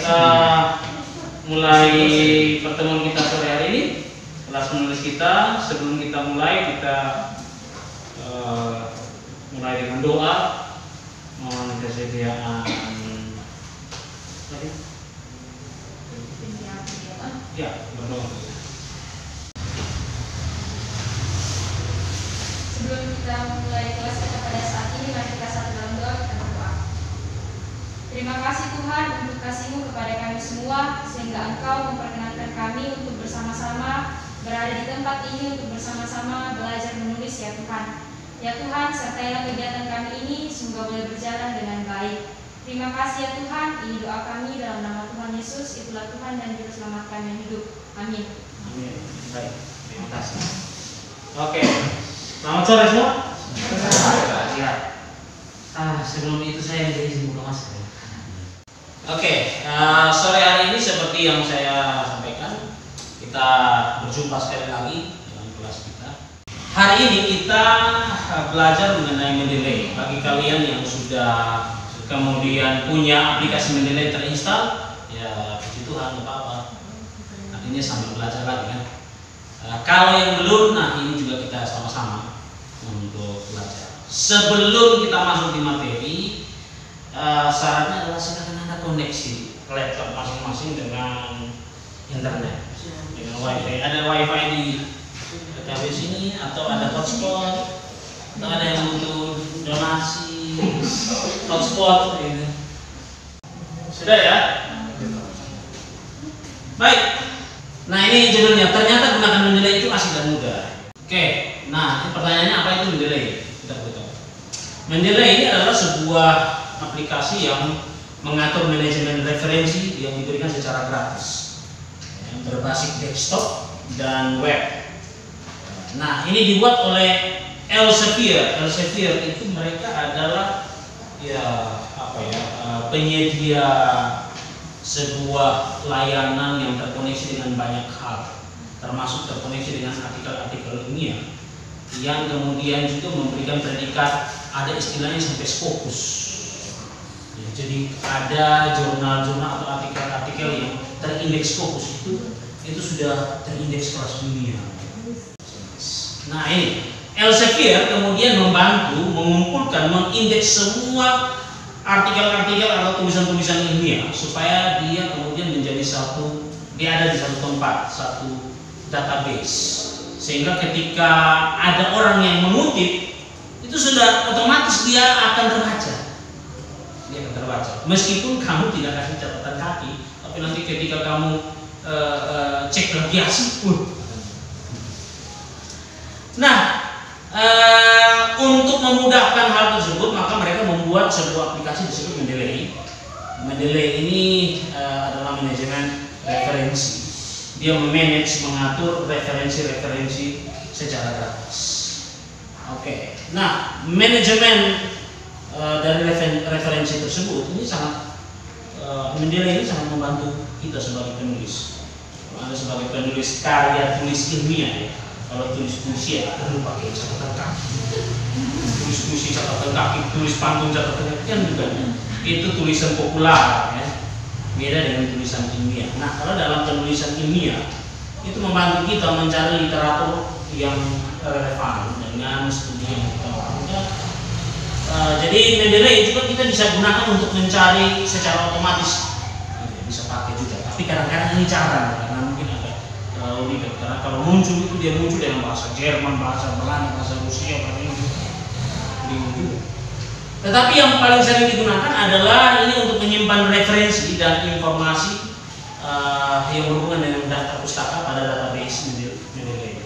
kita mulai pertemuan kita sore hari ini, kelas menulis kita. Sebelum kita mulai, kita mulai dengan doa, mohon kesediaan. Ya, berdoa. Sebelum kita mulai kelas kita pada saat ini, mari kita satu dalam doa, kita berdoa. Terima kasih Tuhan untuk kasih-Mu kepada kami semua, sehingga Engkau memperkenankan kami untuk bersama-sama berada di tempat ini untuk bersama-sama belajar menulis ya Tuhan. Ya Tuhan, sertailah kegiatan kami ini, semoga boleh berjalan dengan baik. Terima kasih ya Tuhan, ini doa kami dalam nama Tuhan Yesus, itulah Tuhan dan Juru Selamat kami yang hidup. Amin. Amin. Baik, terima kasih. Oke, selamat sore semua. Ya. Sebelum itu saya minta izin buka masker. Oke, sore hari ini seperti yang saya sampaikan, kita berjumpa sekali lagi dalam kelas kita. Hari ini kita belajar mengenai Mendeley. Bagi kalian yang sudah kemudian punya aplikasi Mendeley terinstall, ya puji Tuhan, nggak apa-apa. Artinya sambil belajar lagi kan. Kalau yang belum, nah ini juga kita sama-sama untuk belajar. Sebelum kita masuk di materi, syaratnya adalah silakan Anda koneksi laptop masing-masing dengan internet, dengan wifi. Ada wifi di PKB sini, atau ada hotspot, atau ada yang butuh donasi hotspot gitu. Sudah ya? Baik. Nah ini judulnya, ternyata gunakan Mendeley itu asik dan mudah. Oke, nah pertanyaannya apa itu Mendeley? Kita beritahu. Mendeley ini adalah sebuah aplikasi yang mengatur manajemen referensi yang diberikan secara gratis, yang berbasis desktop dan web. Nah ini dibuat oleh Elsevier. Elsevier itu mereka adalah penyedia sebuah layanan yang terkoneksi dengan banyak hal, termasuk terkoneksi dengan artikel-artikel ilmiah yang kemudian juga memberikan predikat, ada istilahnya sampai Scopus. Ya, jadi ada jurnal-jurnal atau artikel-artikel yang terindeks Scopus itu sudah terindeks kelas dunia. Nah ini Elsevier kemudian membantu mengumpulkan, mengindeks semua artikel-artikel atau tulisan-tulisan ilmiah supaya dia kemudian menjadi ada di satu tempat, satu database, sehingga ketika ada orang yang mengutip itu sudah otomatis dia akan terbaca, meskipun kamu tidak kasih catatan kaki, tapi nanti ketika kamu cek lagi asik. Nah, untuk memudahkan hal tersebut, maka mereka membuat sebuah aplikasi disebut Mendeley. Mendeley ini adalah manajemen referensi. Dia memanage, mengatur referensi-referensi secara gratis. Oke. Nah, manajemen dari referensi tersebut ini sangat Mendeley ini sangat membantu kita sebagai penulis. Kalau Anda sebagai penulis karya tulis ilmiah ya. Kalau tulis puisi ya perlu pakai catatan kaki. Tulis puisi catatan kaki, tulis pantun catatan kaki kan juga itu tulisan populer ya. Beda dengan tulisan ilmiah. Nah, kalau dalam penulisan ilmiah itu membantu kita mencari literatur yang relevan dengan studi yang kita lakukan. Jadi Mendeley juga kita bisa gunakan untuk mencari secara otomatis. Bisa pakai juga. Tapi kadang-kadang ini cara karena mungkin ribet, karena kalau muncul itu dia muncul dengan bahasa Jerman, bahasa Belanda, bahasa Rusia, bahasa Inggris. Tetapi yang paling sering digunakan adalah ini untuk menyimpan referensi dan informasi yang berhubungan dengan data pustaka pada database Mendeley.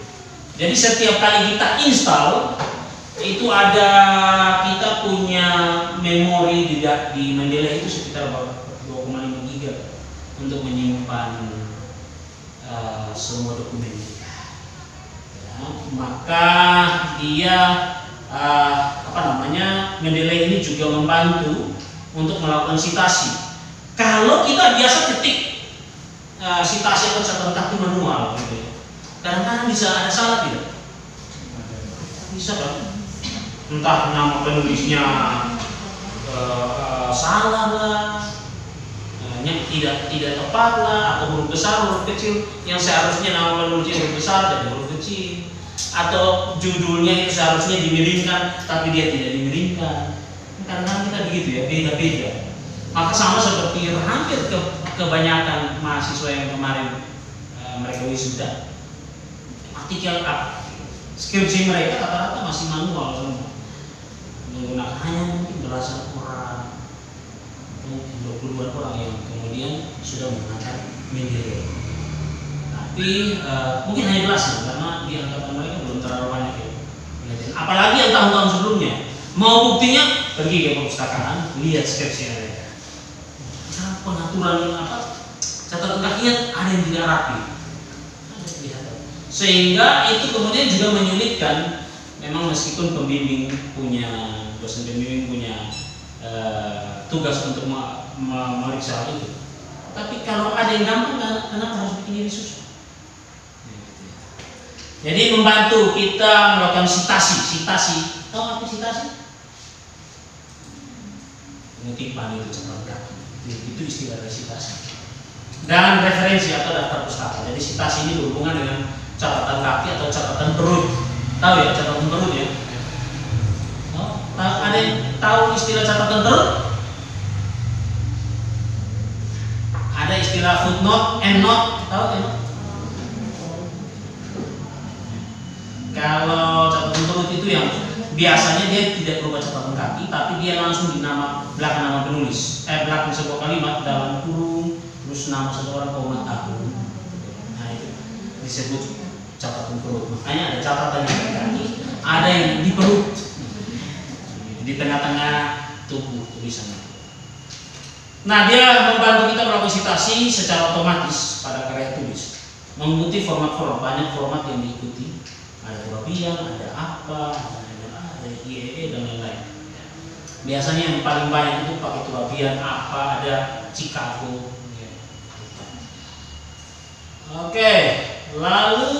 Jadi setiap kali kita install itu kita punya memori di Mendeley itu sekitar 2,5 GB untuk menyimpan semua dokumen kita. Ya, maka dia Mendeley ini juga membantu untuk melakukan sitasi. Kalau kita biasa ketik sitasi atau catatan kaki manual, gitu, kadang-kadang bisa ada salah tidak? Bisa kan? Entah nama penulisnya salah lah, hanya tidak tepat lah, atau huruf besar huruf kecil yang seharusnya nama penulisnya huruf besar jadi huruf kecil, atau judulnya itu seharusnya dimiringkan tapi dia tidak dimiringkan. Karena kita begitu ya, beda-beda. Maka sama seperti hampir kebanyakan mahasiswa yang kemarin mereka wisuda, artikel skripsi mereka rata-rata masih manual semua, menggunakan hanya mungkin belasan orang, mungkin 20-an orang yang kemudian sudah menggunakan Mendeley. Tapi mungkin hanya belasan karena di angkatan mereka belum terlalu banyak ya. Apalagi yang tahun-tahun sebelumnya. Mau buktinya pergi ke perpustakaan, lihat skripsi mereka. Cara pengaturan catatan kakinya ada yang tidak rapi. Sehingga itu kemudian juga menyulitkan. Memang meskipun pembimbing punya, dosen pembimbing punya tugas untuk memeriksa hal itu, tapi kalau ada yang gampang, kenapa harus bikin ini susah? Jadi membantu kita melakukan sitasi. Tahu apa sitasi? Pengutipan itu catatan kaki. Itu istilah dari sitasi. Dan referensi atau daftar pustaka. Jadi sitasi ini berhubungan dengan catatan kaki atau catatan perut. Tahu ya catatan perut ya? Ada yang tahu istilah catatan perut? Ada istilah footnote, endnote, tahu endnote? Kalau catatan perut itu yang biasanya dia tidak berupa catatan kaki, tapi dia langsung di belakang nama penulis, belakang sebuah kalimat dalam kurung, terus nama seseorang koma tahun. Nah itu disebut catatan perut. Makanya ada catatan yang di kaki, ada yang di perut, di tengah-tengah tubuh tulisannya. Nah dia membantu kita melakukan sitasi secara otomatis pada karya tulis, mengikuti format-format, banyak format yang diikuti. Ada Turabian, ada apa, ada IEE dan lain-lain. Biasanya yang paling banyak itu pakai Turabian, apa, ada Chicago. Oke, lalu,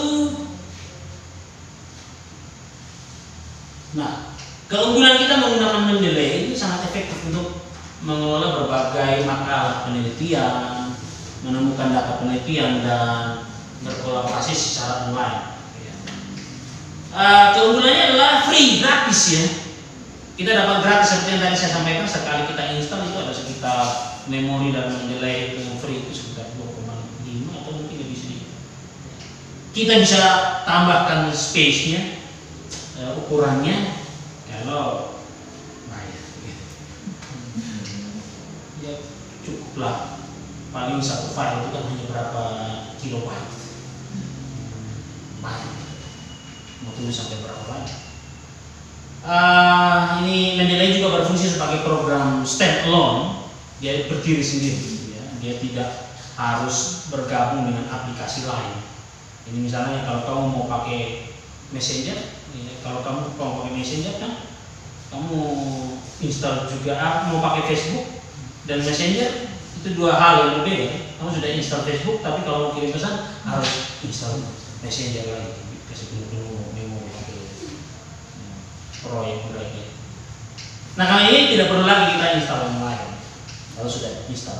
nah keunggulan kita menggunakan Mendeley ini sangat efektif untuk mengelola berbagai makalah penelitian, menemukan data penelitian dan berkolaborasi secara online. Keunggulannya adalah free, gratis ya. Kita dapat gratis seperti yang tadi saya sampaikan, sekali kita install itu ada sekitar memori dan Mendeley yang free itu sekitar 2,5 atau mungkin lebih sedikit. Kita bisa tambahkan space-nya, ukurannya kalau bayar ya cukuplah, paling satu file itu kan hanya berapa kilobyte, banyak, mau tulis sampai berapa banyak. Ini Mendeley juga berfungsi sebagai program standalone, dia berdiri sendiri ya. Dia tidak harus bergabung dengan aplikasi lain. Ini misalnya kalau kamu mau pakai Messenger, kalau kamu mau pakai Messenger kan kamu install juga, mau pakai Facebook dan Messenger itu dua hal yang berbeda. Kamu sudah install Facebook, tapi kalau mau kirim pesan harus install Messenger lagi, kasih penuh memori proyek berarti. Nah kali ini tidak perlu lagi kita install yang lain kalau sudah install.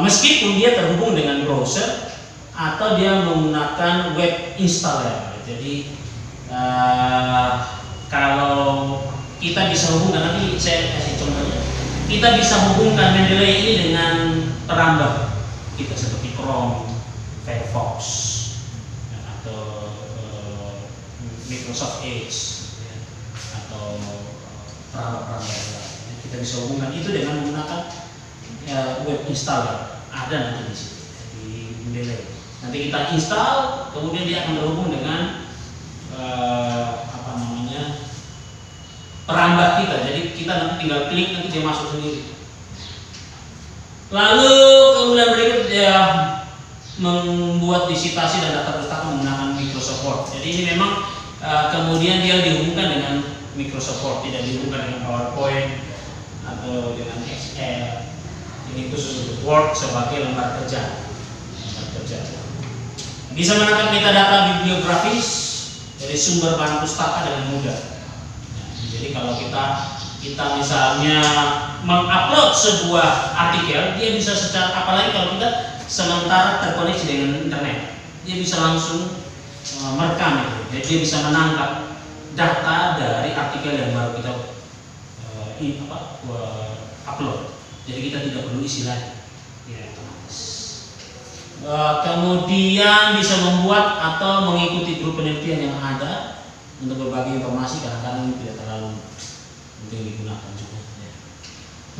Meskipun dia terhubung dengan browser atau dia menggunakan web installer. Jadi kalau kita bisa hubungkan, nanti saya kasih contohnya. Kita bisa hubungkan Mendeley ini dengan perambah kita seperti Chrome, Firefox, atau Microsoft Edge, atau perambah-perambah yang lain. Kita bisa hubungkan itu dengan menggunakan web installer. Ada nanti di situ di Mendeley. Nanti kita install, kemudian dia akan terhubung dengan perambah kita. Jadi kita nanti tinggal klik, nanti dia masuk sendiri. Lalu kemudian berikut dia membuat disitasi dan data pustaka menggunakan Microsoft Word. Jadi ini memang kemudian dia dihubungkan dengan Microsoft Word, tidak dihubungkan dengan PowerPoint atau dengan Excel. Ini khusus untuk Word sebagai lembar kerja. Bisa menangkap metadata bibliografis dari sumber bahan pustaka dengan mudah. Jadi kalau kita misalnya mengupload sebuah artikel, dia bisa secara, apalagi kalau kita sementara terkoneksi dengan internet, dia bisa langsung merekam itu. Jadi dia bisa menangkap data dari artikel yang baru kita upload. Jadi kita tidak perlu isi lagi. Ya, kemudian bisa membuat atau mengikuti grup penelitian yang ada untuk berbagi informasi, kadang-kadang ini tidak terlalu mungkin digunakan juga. Ya.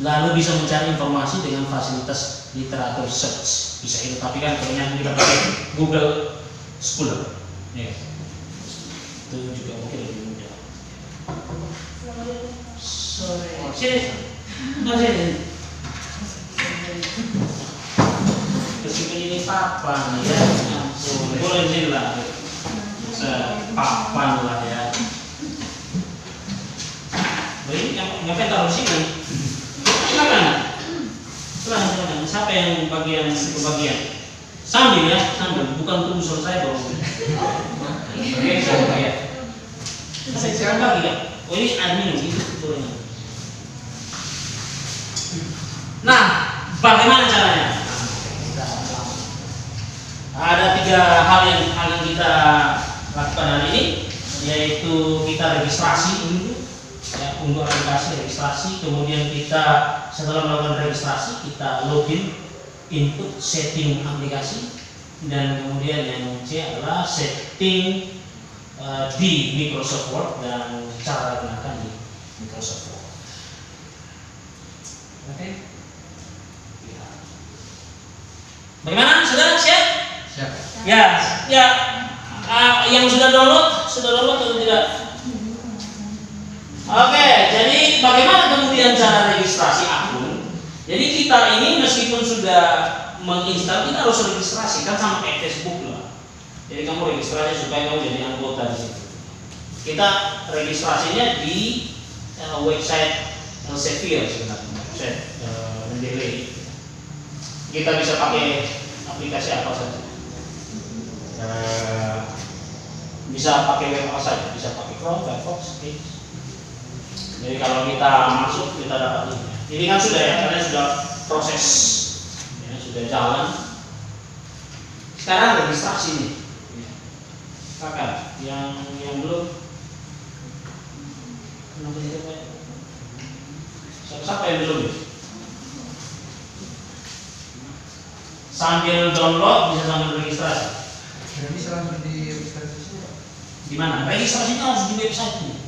Lalu bisa mencari informasi dengan fasilitas literatur search, bisa itu, tapi kan kebanyakan kita pakai Google Scholar. Ya. Itu juga mungkin lebih mudah. Sini. Kesini ini papan ya, boleh sini lah, papan lah ya. Baik, ngapain taruh sini? Silakan. Siapa yang bagian kebagian? Sambil ya, sambil, bukan tunggu selesai baru. Oke, siapa ya? Saya bagi ya. Oh ini admin gitu, boleh. Nah, bagaimana caranya? Ada 3 hal yang kita lakukan hari ini, yaitu kita registrasi dulu, ya, untuk aplikasi registrasi. Kemudian kita setelah melakukan registrasi, kita login, input setting aplikasi, dan kemudian yang C adalah setting di Microsoft Word dan cara gunakan di Microsoft Word. Oke. Bagaimana? Sudah siap? Siap. Ya, yang sudah download atau tidak? Oke, jadi bagaimana kemudian cara registrasi akun? Jadi kita ini meskipun sudah menginstal, kita harus registrasi, kan sama kayak Facebook lah. Jadi kamu registrasi supaya kamu jadi anggota di situ. Kita registrasinya di website Elsevier sebenarnya, website Mendeley. Kita bisa pakai aplikasi apa saja. Bisa pakai web apa saja, bisa pakai Chrome, Firefox, Edge. Jadi kalau kita masuk, kita dapat linknya. Ini kan sudah ya, karena sudah proses, ya, sudah jalan. Sekarang registrasi nih. Kakak, yang belum, kenapa tidak Pak? Siapa yang belum? Sambil download bisa sambil registrasi. Bisa langsung di website. Di mana? Registrasinya harus di website nih.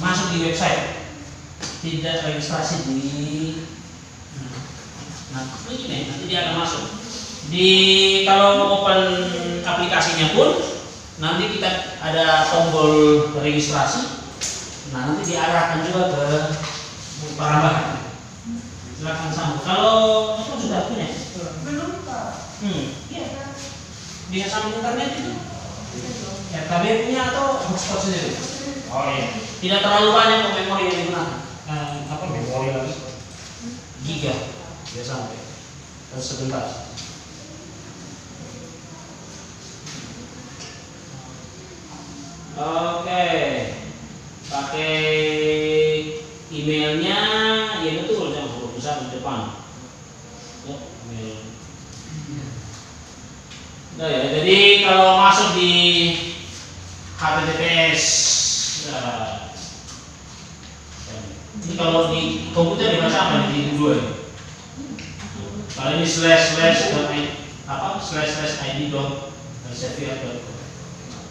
Masuk di website. Tidak registrasi di. Nah, ini nanti dia akan masuk. Di kalau open aplikasinya pun nanti kita ada tombol registrasi. Nah, nanti diarahkan juga ke bahan-bahan. Silakan sambung. Kalau apa sudah punya? Belum Pak. Iya Pak. Bisa sambung internet itu? RKB punya atau hotspot sendiri? Oh iya. Tidak terlalu banyak kok memori yang digunakan. Apa memori lagi? Giga. Ya sampai. Dan sebentar. Oke. Pakai emailnya, ya betul, jangan huruf besar di depan. Ya, email. Nah, ya, jadi kalau masuk di HTTPS, ini kalau di komputer dibaca apa di dua ini? Kalau ini //id.elsevier.com.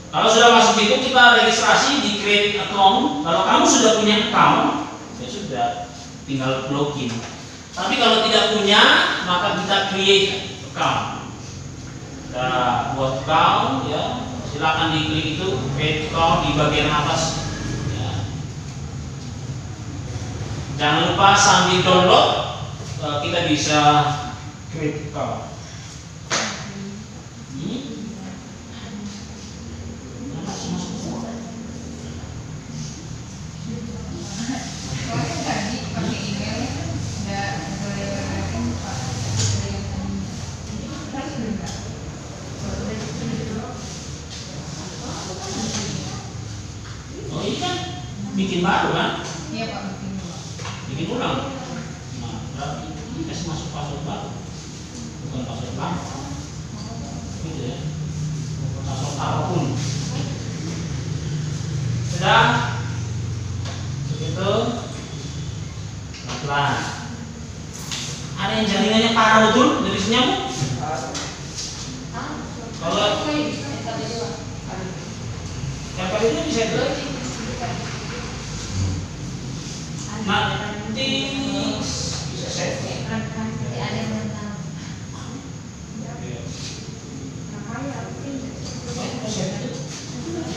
Kalau sudah masuk itu kita registrasi di create account. Kalau kamu sudah punya account, ya sudah, tinggal login. Tapi kalau tidak punya, maka kita create account. Kita buat account, ya. Silakan diklik itu create account di bagian atas. Ya. Jangan lupa sambil download kita bisa create account. Oh ini kan bikin baru kan? Iya Pak, Bikin ulang. Ini kasih masuk password baru, bukan password lama. Gitu ya. Password apapun. Sudah? Begitu. Pelan-pelan. Ada yang jaringannya parah betul dari sini Bu? Kalau yang kali ini bisa itu. Nanti bisa save.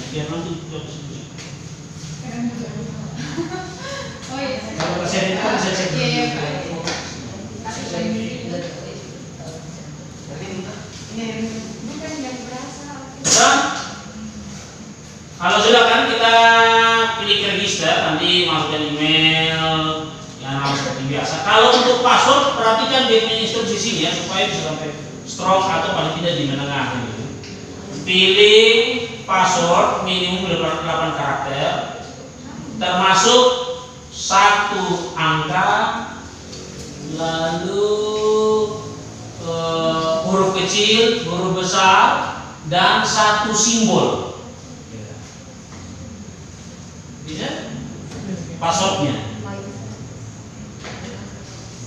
Biar nanti Oh iya. kalau presiden itu kan bisa cek. Bukan yang berasa. Sudah? Kalau sudah kan kita klik register, nanti masukkan email yang harus seperti biasa. Kalau untuk password perhatikan dia punya instruksi sini ya supaya bisa sampai strong atau paling tidak di menengah gitu. Pilih password minimum 8 karakter termasuk 1 angka lalu huruf kecil, huruf besar dan 1 simbol. Bisa? Passwordnya.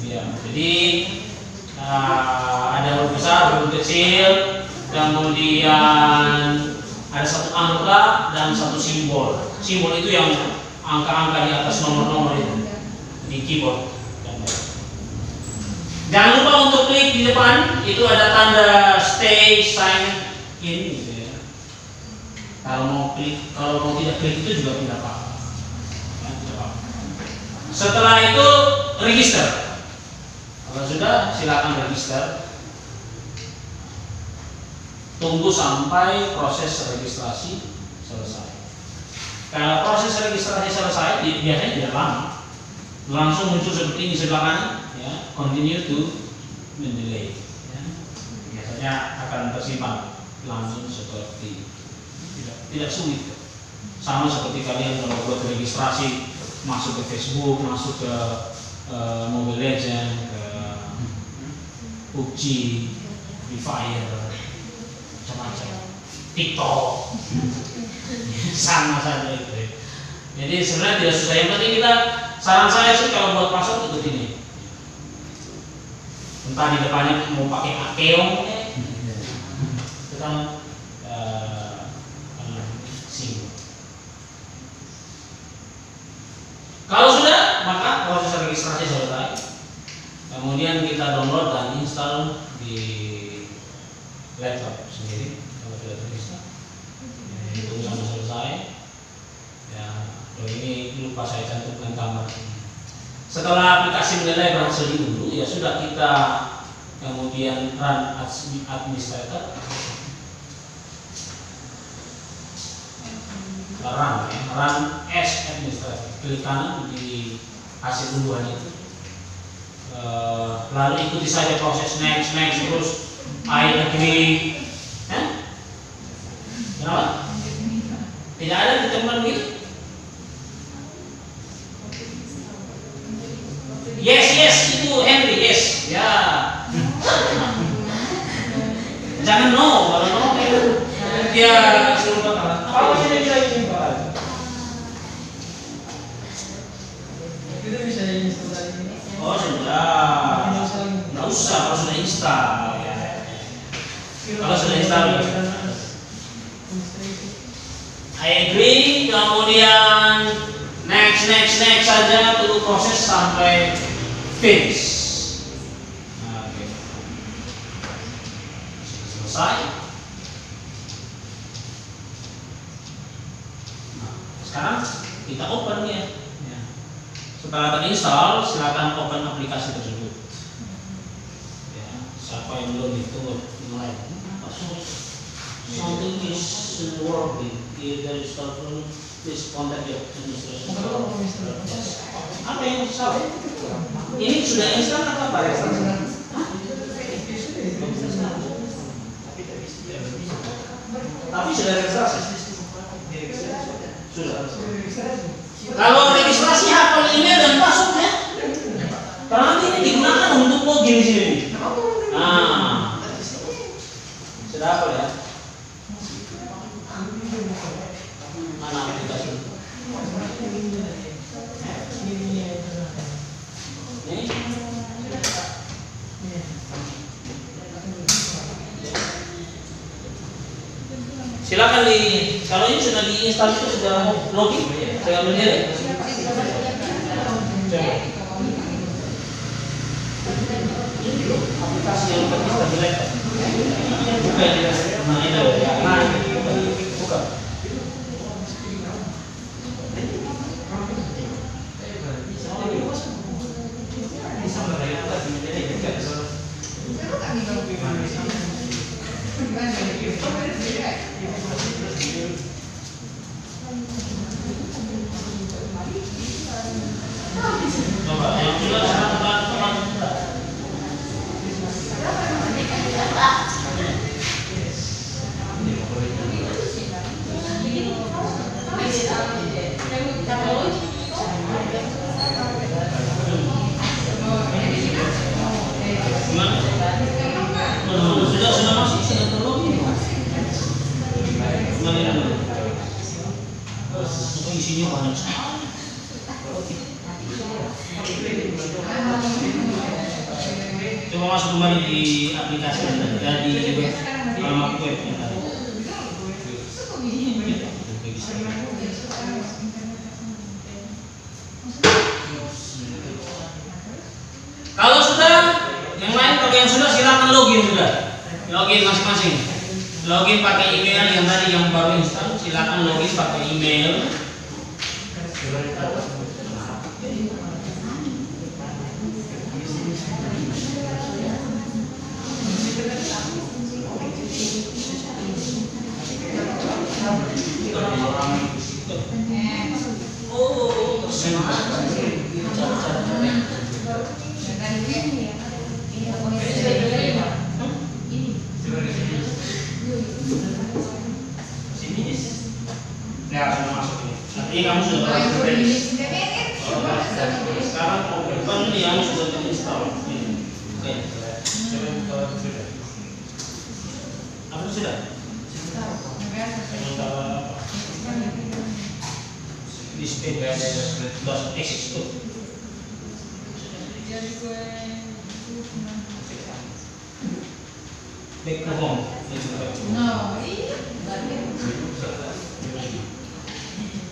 Ya, jadi ada huruf besar, huruf kecil, kemudian ada 1 angka dan 1 simbol. Simbol itu yang angka-angka di atas nomor-nomor itu di keyboard. Jangan lupa untuk klik di depan itu ada tanda stay sign in gitu ya. Kalau mau tidak klik itu juga tidak apa-apa. Ya, tidak apa-apa. Setelah itu register. Kalau sudah silakan register. Tunggu sampai proses registrasi selesai. Kalau proses registrasi selesai, biasanya tidak lama, langsung muncul seperti ini sebelah kanan. Ya, continue to mendelay. Ya. Biasanya akan tersimpan langsung seperti tidak sulit. Sama seperti kalian kalau buat registrasi masuk ke Facebook, masuk ke Mobile Legends, ke PUBG, Free Fire, macam-macam, TikTok, sama saja itu. Jadi sebenarnya tidak susah. Yang penting kita, saran saya sih kalau buat password ikut ini. Entah di depannya mau pakai akeong, itu kan simbol. Kalau sudah, maka proses registrasi selesai. Kemudian kita download dan install di laptop sendiri. Kalau sudah terregister, itu sama selesai. Ya, ini lupa saya cantumkan gambar. Setelah aplikasi menilai berhasil diunduh, ya sudah kita kemudian run administrator. Run as administrator. Klik kanan di hasil unduhan itu. Lalu ikuti saja proses next terus I agree. Kenapa? Tidak ada ditemukan begitu? Yes, itu Henry, yes. Ya. Jangan no, kalau no dia suruh kata. Apa yang dia ingin bahas? Itu bisa install lagi. Oh sudah. Nggak usah kalau sudah install. Ya. Kalau sudah install. I agree, kemudian next saja, tunggu proses sampai finish. Nah, okay. Selesai. Nah, sekarang kita open ya. Setelah terinstall, silakan open aplikasi tersebut. Ya, siapa yang belum itu mulai. Something is working. If there is problem, please contact your administration. Apa yang salah? Ini sudah install atau apa? Tapi sudah registrasi. Sudah. Kalau registrasi hafal email dan passwordnya, karena nanti ini digunakan untuk login di sini. Nah, sudah apa ya? Mana aplikasi? Ini. Silakan kalau ini sudah diinstal itu sudah login, saya ambil dia. Aplikasi yang terinstall di laptop. Buka dia. Nah itu ya. Nah buka. Coba yang sudah teman-teman. Sudah masuk, sudah terlogin. Isinya banyak sekali. Coba masuk kembali di aplikasi dan di web, alamat web yang tadi. Kalau sudah, yang lain kalau yang sudah silakan login sudah. Login masing-masing. Login pakai email yang tadi yang baru install, silakan login pakai email. Ya sudah masuk ini. Artinya kamu sudah ready. Sekarang open yang sudah terinstall. Oke. Apa sudah? Display .exe itu. Back to home.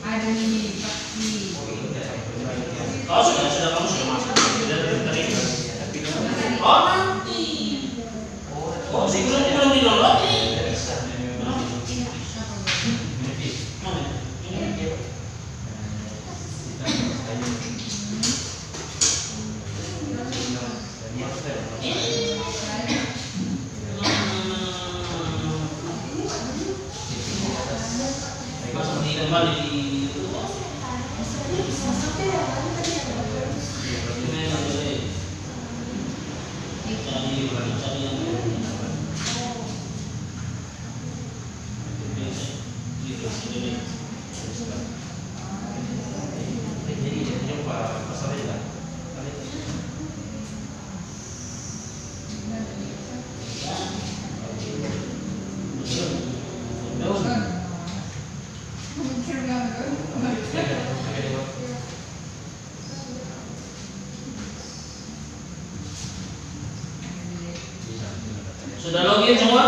Ada nih pasti. Oh sudah kamu sudah masuk. Sudah terima. Oh nanti. Oh sih belum di download nih. Kembali di sudah login semua?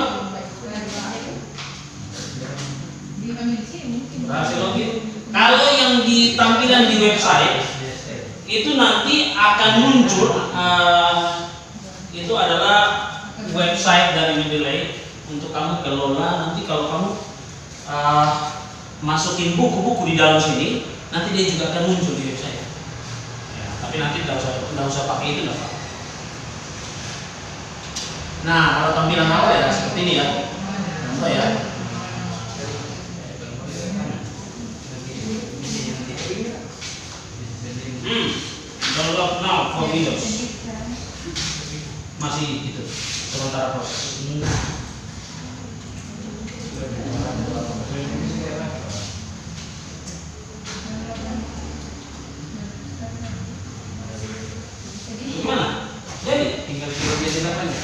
Berhasil login. Kalau yang di tampilan di website itu nanti akan muncul itu adalah website dari Mendeley untuk kamu kelola. Nanti kalau kamu masukin buku-buku di dalam sini, nanti dia juga akan muncul di website. Ya, tapi nanti tidak usah pakai itu, apa. Nah, kalau tampilan awal ya seperti ini ya. Contoh ya. Download now for Windows. Masih gitu. Sementara proses. Gimana? Jadi tinggal silakan ya.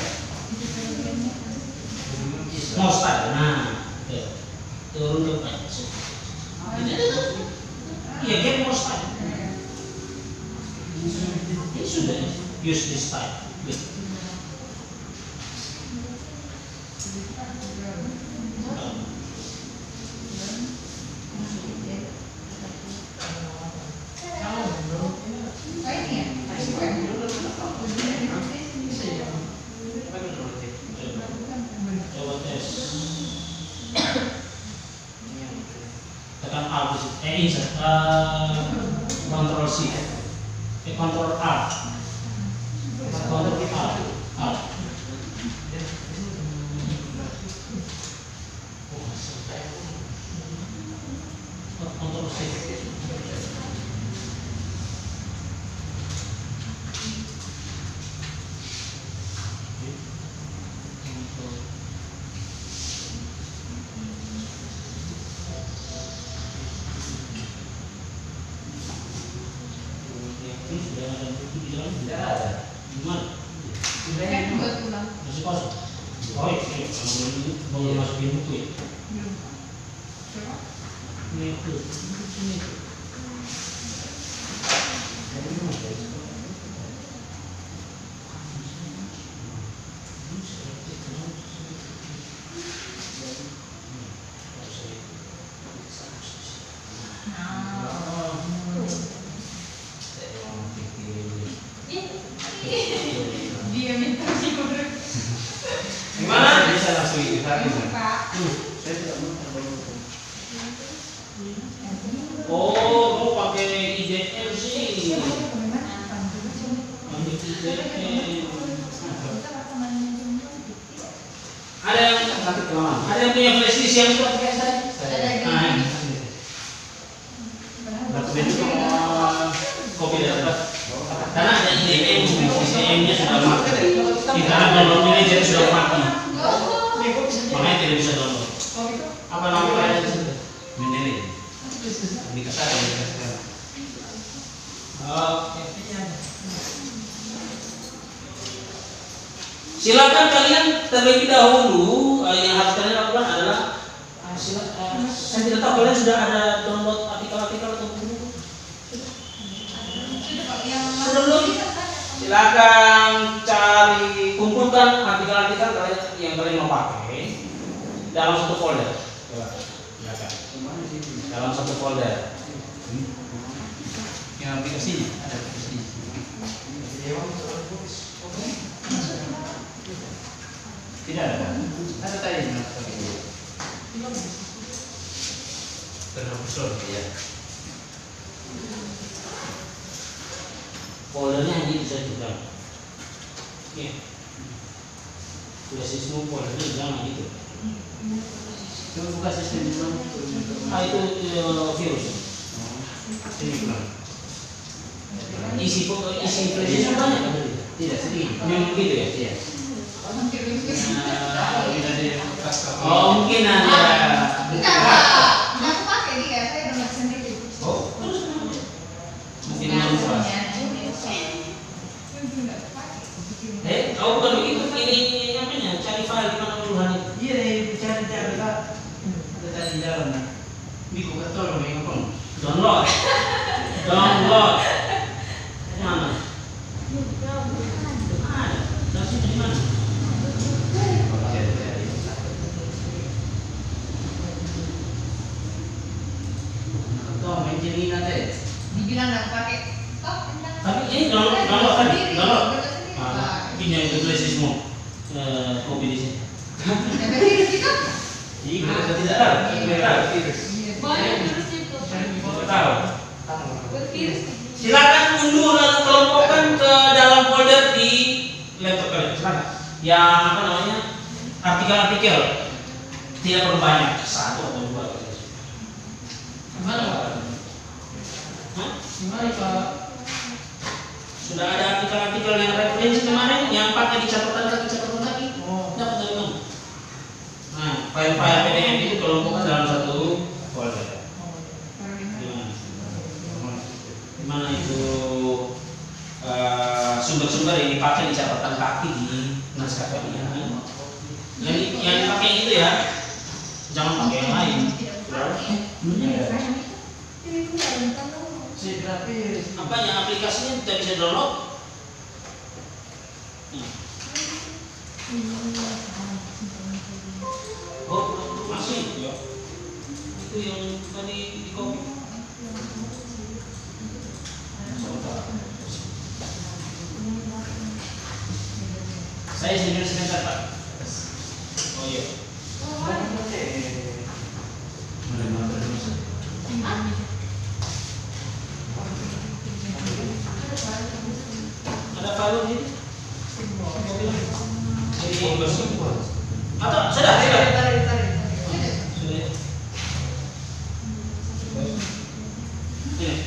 Mau start, nah, turun ke depan. Iya, dia mau start. Ini sudah use this type. Coba tes. Tekan Alt, insert, Control C, Control Alt, Control Alt. Control C. Sudah ada buku di dalam? Tidak ada. Gimana? Masih kosong. Oh iya, kalau belum masukin buku ya. Ini itu. Dia minta diurut. Gimana? Bisa langsung ditarik. Saya tidak mau. Oh, mau pakai IDL sih. Ambil IDL. Ada yang punya flash disk yang sudah pakai tadi? Nah, ini. Dokumen itu kopi data. Karena ada IDM-nya sudah mati. Kita download ini jadi sudah mati. Makanya tidak bisa download. Apa namanya di situ? Mendeley. Di kasar. Oke. Silakan kalian terlebih dahulu yang harus kalian lakukan adalah saya tidak tahu kalian sudah ada download artikel-artikel atau buku. Sudah belum? Silakan cari, kumpulkan artikel-artikel kalian yang kalian mau pakai dalam satu folder. Coba, silakan. Dalam satu folder. Yang aplikasinya ada aplikasinya. Tidak ada. Ada tadi terhapus ya. Foldernya hanya bisa juga. Oke. Tulismu foldernya jangan gitu. Coba buka sistem dulu. Itu virus. Ini kan. Isi flashdisk banyak kan tadi? Tidak sedikit. Memang gitu ya? Iya. Oh mungkin ada. Oh, Mungkin manfaat. Kau bukan begitu? Ini namanya cari file di mana duluan itu? Iya, bicara ada tadi di dalam. Biku betul memang. Download. Download. Mana? Ada. Dari situ di mana? Tuh, main jelina deh. Dibilang nggak pakai. Tapi ini download tadi. Download. Ini yang tulismu. Kopi di sini. Iya, tidak tahu. Tidak tahu. Boleh terus itu. Tahu. Bervirus. Silakan unduh lalu kelompokkan ke dalam folder di laptop kalian. Silakan. Yang apa namanya? Artikel-artikel. Tidak perlu banyak, satu atau dua. Gimana Pak? Hah? Gimana Pak? Sudah ada artikel-artikel yang referensi kemarin yang pakai di catatan kaki. Oh, Dapat dari mana? Nah, file-file PDF itu kelompokkan dalam satu folder. Gimana itu sumber-sumber yang dipakai di catatan kaki di mana sekali yang pakai itu ya, jangan pakai yang lain. Apanya aplikasinya tidak bisa download? Oh, masih ya. Itu yang tadi di copy. Saya sendiri sebentar Pak. Oh iya. Ada file ini? Jadi bersih. Atau sudah? Sudah. Ini.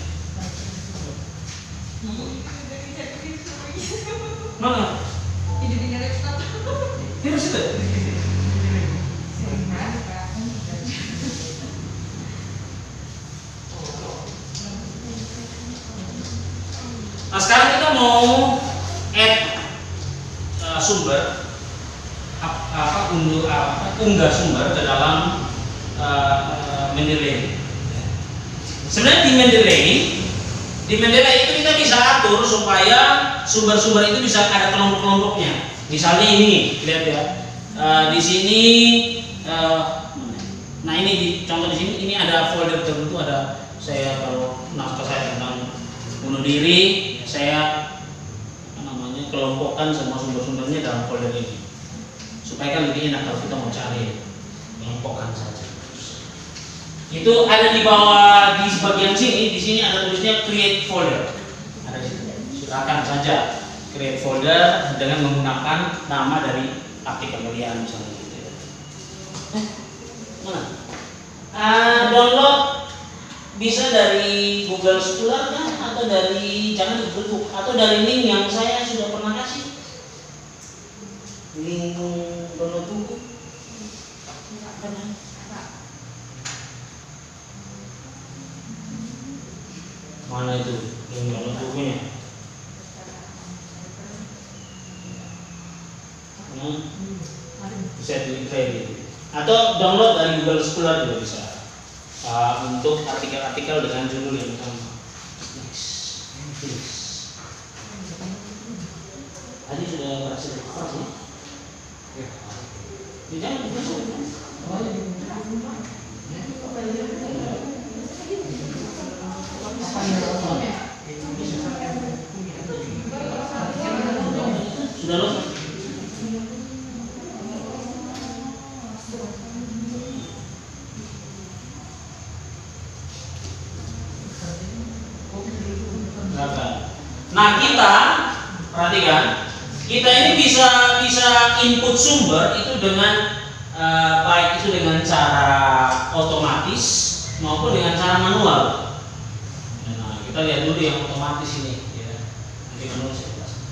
Mana? Ini situ. Nah sekarang kita mau add sumber unggah sumber ke dalam Mendeley. Sebenarnya di Mendeley itu kita bisa atur supaya sumber-sumber itu bisa ada kelompok-kelompoknya. Misalnya ini, lihat ya. Di sini, nah ini contoh di sini, ini ada folder tertentu, ada saya kalau naskah saya tentang bunuh diri, saya kelompokkan semua sumber-sumbernya dalam folder ini supaya kan lebih enak kalau kita mau cari, kelompokkan saja. Itu ada di bawah di bagian sini, di sini ada tulisnya create folder, ada di situ. Silakan saja create folder dengan menggunakan nama dari artikel kalian misalnya gitu ya. Mana? Download bisa dari Google Scholar kan, atau dari jangan di Google, atau dari link yang saya sudah pernah kasih, link download buku. Mana itu link download bukunya? Bisa di atau download dari Google Scholar juga bisa. Untuk artikel-artikel dengan judul yang sama. Tadi sudah berhasil dikopas ya? Jangan sudah loh. Nah kita perhatikan, kita ini bisa input sumber itu dengan baik itu dengan cara otomatis maupun dengan cara manual. Nah kita lihat dulu yang otomatis ini, ya. Nanti manual saya jelaskan.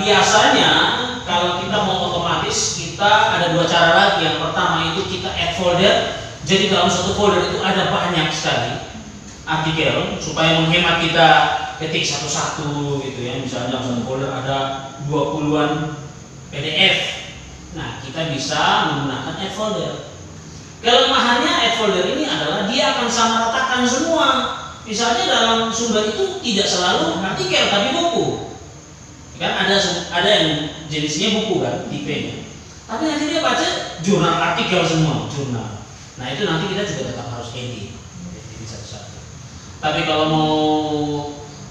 Biasanya kalau kita mau otomatis kita ada dua cara lagi. Yang pertama itu kita add folder. Jadi dalam satu folder itu ada banyak sekali artikel supaya menghemat kita ketik satu-satu gitu ya. Misalnya dalam satu folder ada 20-an PDF. Nah, kita bisa menggunakan add folder. Kelemahannya add folder ini adalah dia akan sama ratakan semua. Misalnya dalam sumber itu tidak selalu artikel tapi buku. Kan ada yang jenisnya buku kan, tipenya. Tapi nanti dia baca jurnal artikel semua, jurnal. Nah, itu nanti kita juga tetap harus edit satu-satu. Tapi kalau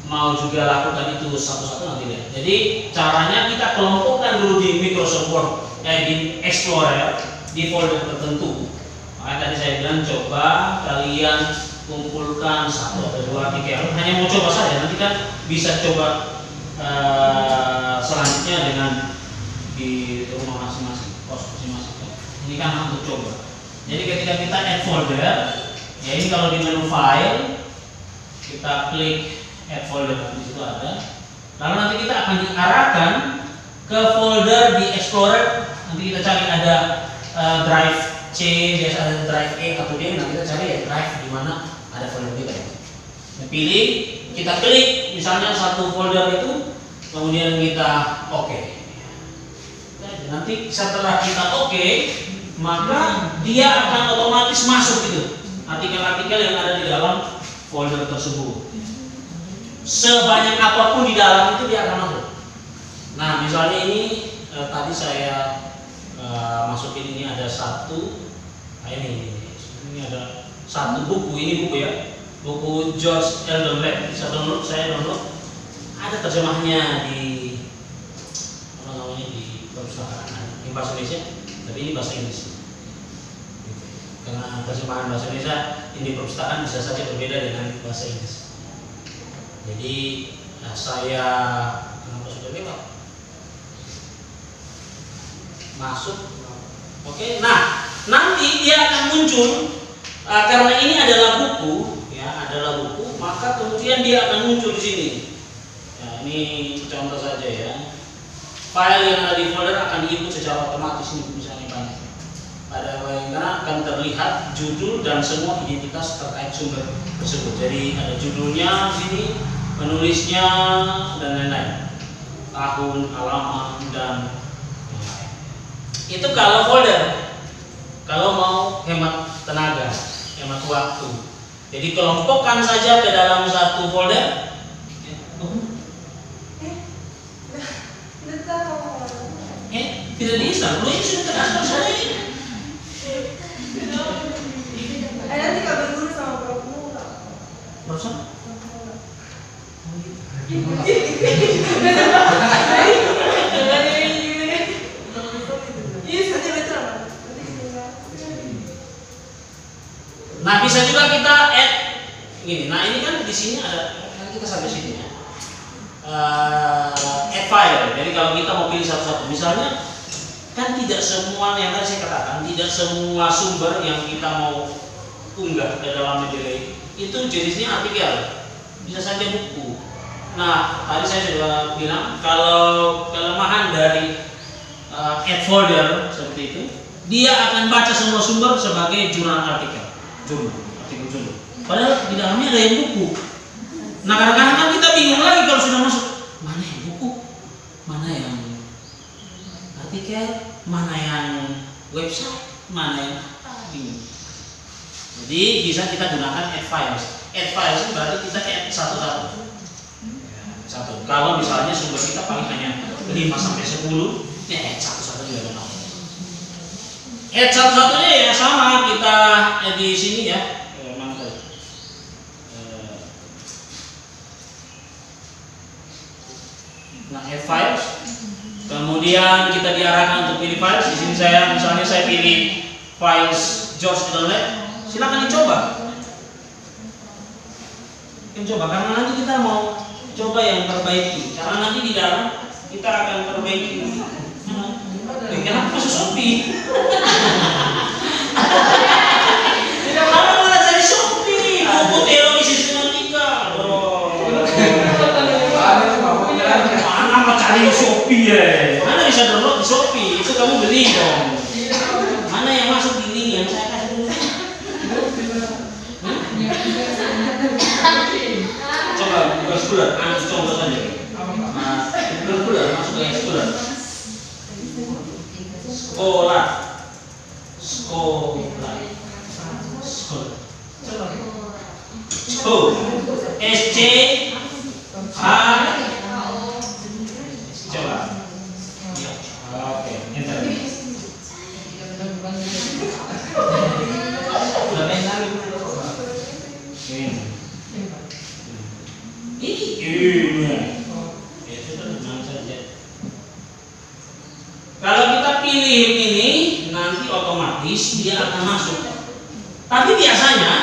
mau juga lakukan itu satu-satu nanti lihat. Jadi caranya kita kelompokkan dulu di Microsoft Word, di Explorer di folder tertentu. Makanya tadi saya bilang coba kalian kumpulkan satu atau dua artikel. Hanya mau coba saja, nanti kan bisa coba selanjutnya dengan di rumah masing-masing, kos masing-masing. Ini kan untuk coba. Jadi ketika kita add folder, ya ini kalau di menu file kita klik add folder, di situ ada. Lalu nanti kita akan diarahkan ke folder di Explorer. Nanti kita cari ada drive C, biasa ada drive E atau D. Nanti kita cari ya drive di mana ada folder kita. Kita pilih, kita klik misalnya satu folder itu, kemudian kita oke. nanti setelah kita oke, maka dia akan otomatis masuk gitu artikel-artikel yang ada di dalam folder tersebut. Sebanyak apapun di dalam itu dia akan masuk. Nah, misalnya ini tadi saya masukin ini ada satu, ini ada satu buku, ini buku ya, buku George Eldon Ladd. Bisa download, saya download. Ada terjemahnya di di perpustakaan ini bahasa Indonesia, tapi ini bahasa Inggris. Karena terjemahan bahasa Indonesia ini di perpustakaan bisa saja berbeda dengan bahasa Inggris. Jadi saya kenapa sudah lewat? Masuk. Oke, nah nanti dia akan muncul karena ini adalah buku, ya adalah buku, maka kemudian dia akan muncul di sini. Ya, ini contoh saja ya. File yang ada di folder akan diinput secara otomatis ini misalnya banyak. Pada karena akan terlihat judul dan semua identitas terkait sumber tersebut. Jadi ada judulnya di sini, penulisnya dan lain-lain, tahun, halaman dan lain-lain. Itu kalau folder. Kalau mau hemat tenaga, hemat waktu. Jadi kelompokkan saja ke dalam satu folder. Tidak bisa, lu ini sudah terasa saya. Nanti gak berguru sama Prof. Prof. Nah, bisa juga kita add gini. Nah, ini kan di sini ada, kita sampai sini ya. Add file. Jadi kalau kita mau pilih satu-satu, misalnya kan tidak semua yang tadi saya katakan, tidak semua sumber yang kita mau unggah ke dalam Mendeley itu jenisnya artikel, bisa saja buku. Nah, tadi saya sudah bilang kalau kelemahan dari add folder seperti itu, dia akan baca semua sumber sebagai jurnal artikel, jurnal. Padahal di dalamnya ada yang buku. Nah, kadang-kadang kan kita bingung lagi kalau sudah masuk, mana yang buku, mana yang artikel, mana yang website, mana yang apa, bingung. Jadi bisa kita gunakan add files. Add files itu berarti kita add satu-satu. Kalau misalnya sumber kita paling hanya 5 sampai 10, ya add satu-satu juga benar. Add satu-satunya ya sama kita di sini ya. Nah, add files. Kemudian kita diarahkan untuk pilih files. Di sini misalnya saya pilih files George Eldon Ladd. Silakan dicoba. Karena nanti kita mau coba yang terbaiki. Karena nanti di dalam kita akan perbaiki. Kenapa masuk Shopee? Kenapa malah jadi Shopee? Buku teologi sistematika. Mana mau cari Shopee ya? Mana bisa download di Shopee? Itu kamu beli dong. Mana yang masuk di link yang saya kasih dulu? Coba buka Scholar, contoh saja. Buka Scholar, masuk ke Scholar. SC H. Coba. Oke, enter. Kalau kita pilih ini, nanti otomatis dia akan masuk. Tapi biasanya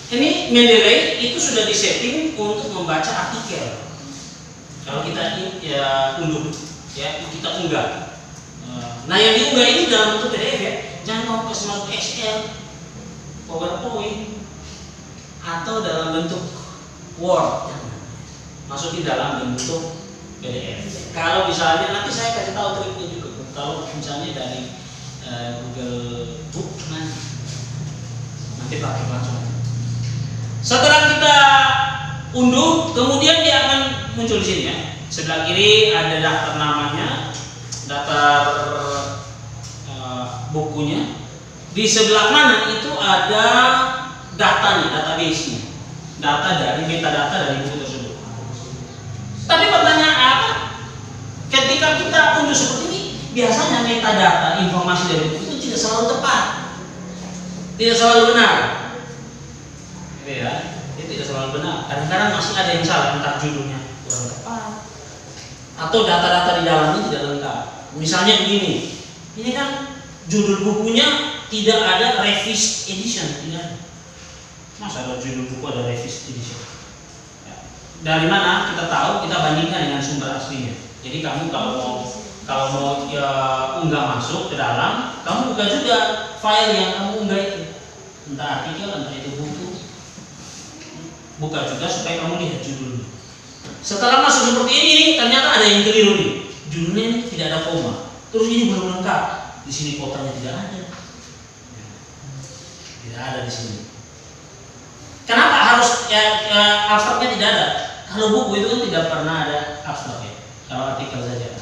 ini Mendeley itu sudah disetting untuk membaca artikel. Kalau kita ya unduh, ya kita unggah. Nah, yang diunggah ini dalam bentuk PDF ya. Jangan mau masuk Excel, PowerPoint, atau dalam bentuk Word. Masukin dalam bentuk PDF. Kalau misalnya nanti saya kasih tahu triknya juga. Kalau misalnya dari Google Book nanti pakai langsung. Setelah kita unduh, kemudian dia akan muncul di sini ya. Sebelah kiri ada daftar namanya, daftar bukunya. Di sebelah kanan itu ada datanya, database-nya, data dari metadata dari buku tersebut. Tapi pertanyaan apa? Ketika kita unduh seperti ini, biasanya metadata informasi dari buku itu tidak selalu tepat, tidak selalu benar. Ya, itu tidak selalu benar. Kadang-kadang masih ada yang salah, entah judulnya kurang tepat atau data-data di dalamnya tidak lengkap. Misalnya begini, ini kan judul bukunya tidak ada revised edition, tidak ada. Masa ada judul buku ada revised edition? Ya. Dari mana kita tahu? Kita bandingkan dengan sumber aslinya. Jadi kamu kalau mau ya, unggah masuk ke dalam, kamu buka juga file yang kamu unggah itu, entah artikel, entah itu buku. Buka juga supaya kamu lihat judulnya. Setelah masuk seperti ini, ternyata ada yang keliru nih. Judulnya ini tidak ada koma. Terus ini belum lengkap. Di sini kotanya tidak ada. Tidak ada di sini. Kenapa harus abstraknya tidak ada? Kalau buku itu kan tidak pernah ada abstraknya. Kalau artikel saja ada.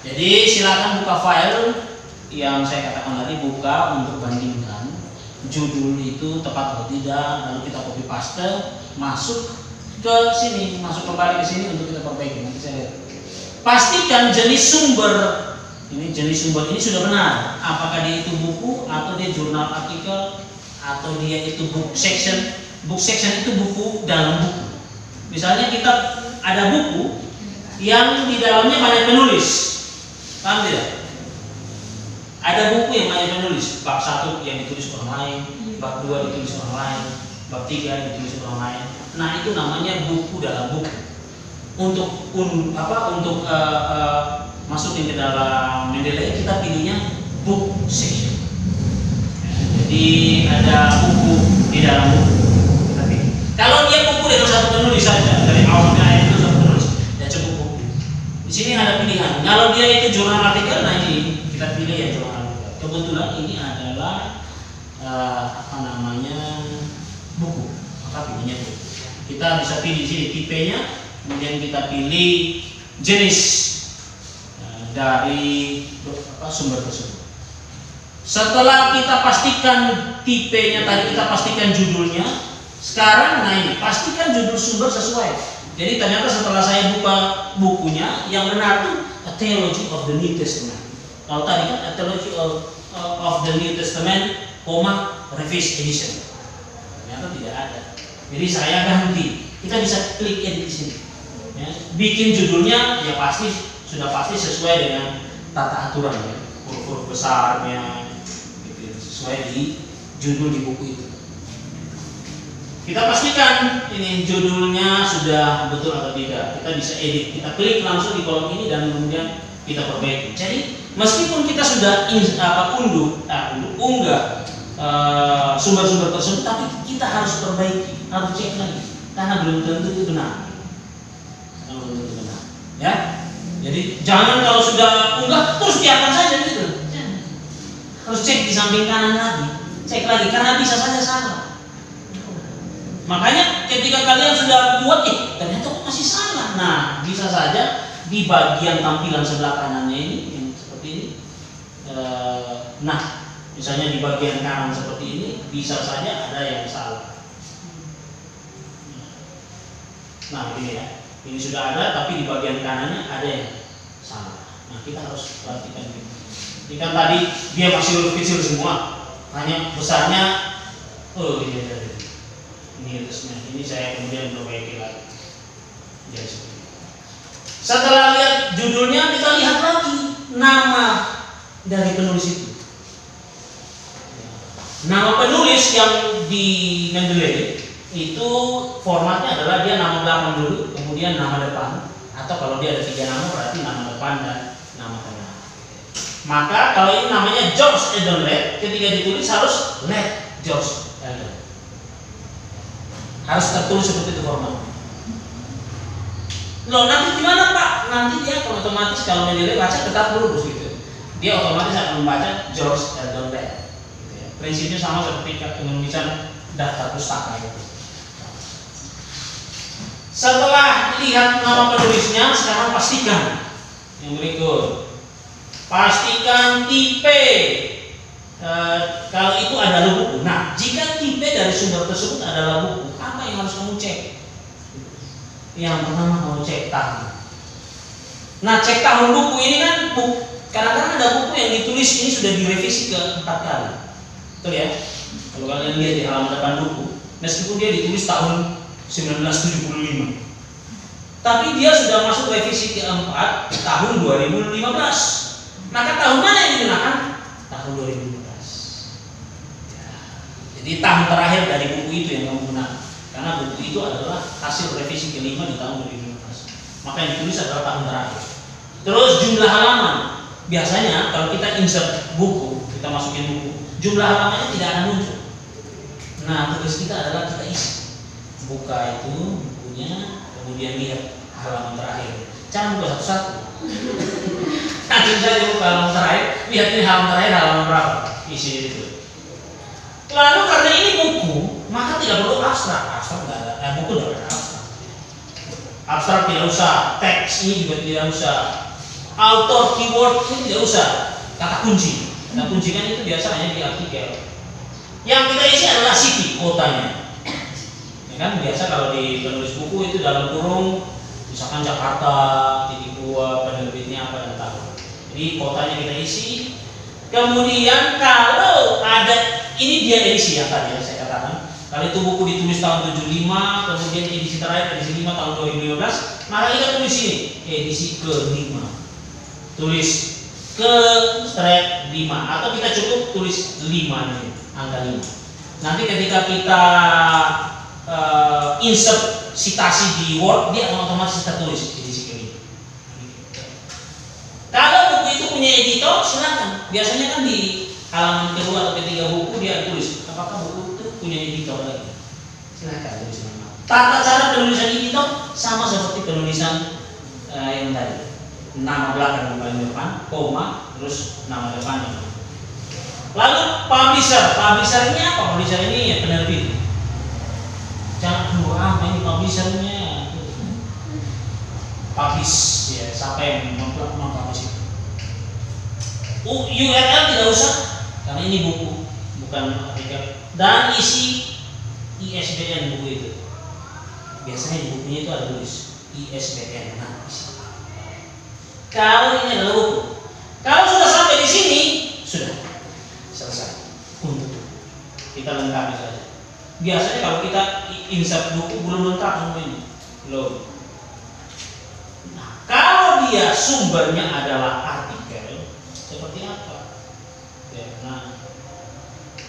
Jadi silakan buka file yang saya katakan tadi, buka untuk bandingkan judul itu tepat atau tidak, lalu kita copy paste, masuk ke sini, masuk kembali ke sini untuk kita perbaiki. Nanti saya lihat. Pastikan jenis sumber ini sudah benar. Apakah dia itu buku atau dia jurnal artikel atau dia itu book section. Book section itu buku dalam buku. Misalnya kita ada buku yang di dalamnya banyak penulis, paham tidak? Ada buku yang banyak penulis. Bab 1 yang ditulis orang lain, bab 2 ditulis orang lain, bab 3 ditulis orang lain. Nah itu namanya buku dalam buku. Untuk masukin ke dalam Mendeley kita pilihnya book section. Jadi ada buku di dalam buku kita pilih. Kalau dia buku dengan satu penulis saja dari awal sampai akhir itu satu penulis, ya cukup buku. Di sini ada pilihan. Kalau dia itu jurnal artikel, nah ini kita pilih ya jurnal artikel. Kebetulan ini adalah buku, maka pilihnya buku. Kita bisa pilih di sini tipenya, kemudian kita pilih jenis dari sumber tersebut. Setelah kita pastikan tipenya tadi, kita pastikan judulnya. Sekarang nah ini pastikan judul sumber sesuai. Jadi ternyata setelah saya buka bukunya, yang benar tuh A Theology of the New Testament. Kalau tadi kan A Theology of the New Testament, revised edition. Ternyata tidak ada. Jadi saya ganti. Kita bisa klik edit di sini. Ya, bikin judulnya ya sudah pasti sesuai dengan tata aturan ya, huruf besarnya, gitu, sesuai di judul di buku itu. Kita pastikan ini judulnya sudah betul atau tidak. Kita bisa edit. Kita klik langsung di kolom ini dan kemudian kita perbaiki. Jadi meskipun kita sudah unggah sumber-sumber tersebut, tapi kita harus perbaiki, harus cek lagi karena belum tentu itu benar. Ya, jadi jangan kalau sudah unggah terus biarkan saja gitu. Harus cek di samping kanan lagi, cek lagi karena bisa saja salah. Makanya ketika kalian sudah buat, ternyata masih salah. Nah, bisa saja di bagian tampilan sebelah kanannya ini yang seperti ini. Nah, misalnya di bagian kanan seperti ini bisa saja ada yang salah. Nah, ini ya. Ini sudah ada, tapi di bagian kanannya ada yang salah. Nah, kita harus perhatikan ini. Ini kan tadi dia masih huruf kecil semua, hanya besarnya. Oh ini ada. Ini atasnya. Ini saya kemudian perbaiki lagi. Jadi seperti ini. Setelah lihat judulnya, kita lihat lagi nama dari penulis itu. Nama penulis yang di Mendeley itu formatnya adalah dia nama belakang dulu, kemudian nama depan, atau kalau dia ada 3 nama berarti nama depan dan nama tengah. Maka kalau ini namanya George Eldon Ladd, ketika ditulis harus Ladd George Eldon. Harus tertulis seperti itu formatnya. Loh nanti gimana Pak? Nanti dia otomatis kalau Mendeley baca tetap lurus gitu. Dia otomatis akan membaca George Eldon Ladd. Gitu ya. Prinsipnya sama seperti penulisan daftar pustaka gitu. Setelah lihat nama penulisnya, sekarang pastikan yang berikut. pastikan tipe. Kalau itu adalah buku. Nah, jika tipe dari sumber tersebut adalah buku, apa yang harus kamu cek? Yang pertama kamu cek tahun. Nah, cek tahun buku ini kan kadang-kadang ada buku yang ditulis ini sudah direvisi ke 4 kali. Betul ya? Kalau kalian lihat di halaman depan buku, meskipun dia ditulis tahun 1975, tapi dia sudah masuk revisi ke-4 tahun 2015. Maka tahun mana yang digunakan? Tahun 2015. Jadi tahun terakhir dari buku itu yang kamu gunakan, karena buku itu adalah hasil revisi ke-5 di tahun 2015. Maka yang ditulis adalah tahun terakhir. Terus jumlah halaman. Biasanya kalau kita insert buku, kita masukin buku, jumlah halamannya tidak akan muncul. Nah, tugas kita adalah kita isi. Buka itu bukunya, kemudian lihat halaman terakhir. Jangan buka satu-satu. Langsung saja buka halaman terakhir, lihat ini halaman terakhir halaman berapa, isi itu. Lalu karena ini buku, maka tidak perlu abstrak. Abstrak tidak ada, buku tidak ada abstrak. Abstrak tidak usah, teks ini juga tidak usah. Author keyword ini tidak usah. Kata kunci. Kata kunci kan itu biasanya di artikel. Yang kita isi adalah city, kotanya. Ya kan biasa kalau di penulis buku itu dalam kurung misalkan Jakarta, titik 2, penerbitnya apa dan tahu. Jadi kotanya kita isi. Kemudian kalau ada ini dia edisi yang tadi saya katakan. Kalau itu buku ditulis tahun 75, kemudian edisi terakhir edisi 5 tahun 2015, maka kita tulis ini edisi ke-5. Tulis ke-5 atau kita cukup tulis 5 nih, angka 5. Nanti ketika kita insert citasi di Word, dia akan otomatis kita tulis edisi ke-5. Kalau buku itu punya editor, silakan. Biasanya kan di halaman kedua atau ketiga buku dia tulis apakah buku itu punya editor lagi. Silakan tulis nama. Tata cara penulisan editor sama seperti penulisan yang tadi. Nama belakang yang paling depan, koma, terus nama depannya. Lalu publisher. Publisher ini apa? Publisher ini ya penerbit. Jangan apa ini publishernya. Publish ya, siapa yang mempublish itu. URL tidak usah karena ini buku bukan artikel, dan isi ISBN buku itu. Biasanya di bukunya itu ada tulis ISBN. Nah, isi. Kalau ini adalah buku, kalau sudah sampai di sini sudah selesai untuk kita lengkapi saja. Biasanya kalau kita insert buku belum lengkap semua ini belum. Nah, kalau dia sumbernya adalah artikel seperti apa? Ya, nah,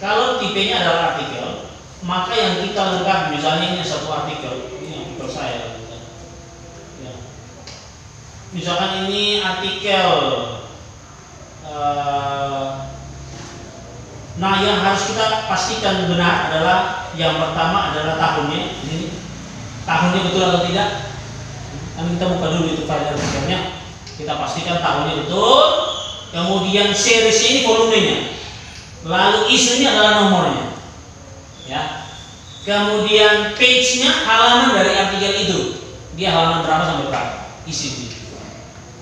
kalau tipenya adalah artikel, maka yang kita lengkapi misalnya ini satu artikel, ini artikel saya. Ya. Misalkan ini artikel, nah yang harus kita pastikan benar adalah yang pertama adalah tahunnya. Ini tahunnya betul atau tidak? Nanti kita buka dulu itu file artikelnya, kita pastikan tahunnya betul. Kemudian series ini volumenya, lalu isunya adalah nomornya, ya. Kemudian page-nya halaman dari artikel itu, dia halaman berapa sampai berapa, isi.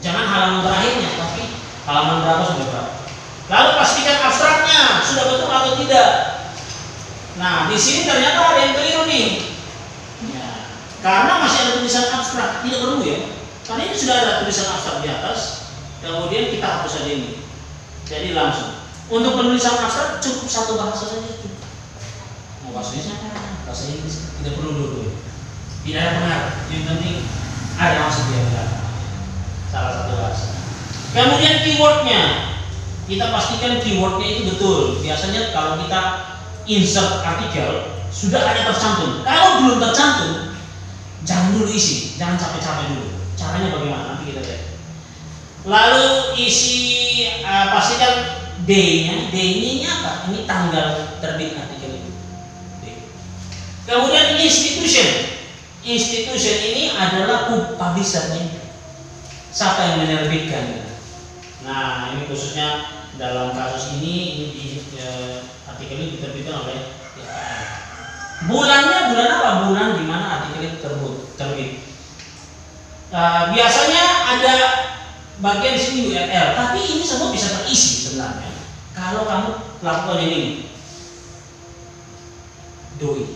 Jangan halaman terakhirnya, tapi halaman berapa sampai berapa. Lalu pastikan abstraknya sudah betul atau tidak. Nah, di sini ternyata ada yang keliru nih, ya, karena masih ada tulisan abstrak, tidak perlu ya, karena ini sudah ada tulisan abstrak di atas. Kemudian kita hapus saja ini. Jadi langsung. Untuk penulisan abstrak cukup satu bahasa saja cukup. Mau bahasanya bahasa Inggris, tidak perlu dulu. Tidak ada pengaruh. Yang penting ada maksud dia belakang. Salah satu bahasa. Kemudian keywordnya, kita pastikan keywordnya itu betul. Biasanya kalau kita insert artikel sudah ada tercantum. Kalau belum tercantum, jangan dulu isi, jangan capek-capek dulu. Caranya bagaimana? Nanti kita lihat. Lalu isi pastikan D-nya. D-nya apa? Ini tanggal terbit artikel itu. D. Kemudian institution. Institution ini adalah publishernya. Siapa yang menerbitkan? Nah, ini khususnya dalam kasus ini artikel ini diterbitkan oleh IAIN. Bulannya bulan apa? Bulan di mana artikel itu terbit. Biasanya ada bagian sini URL, tapi ini semua bisa terisi sebenarnya kalau kamu lakukan ini doi,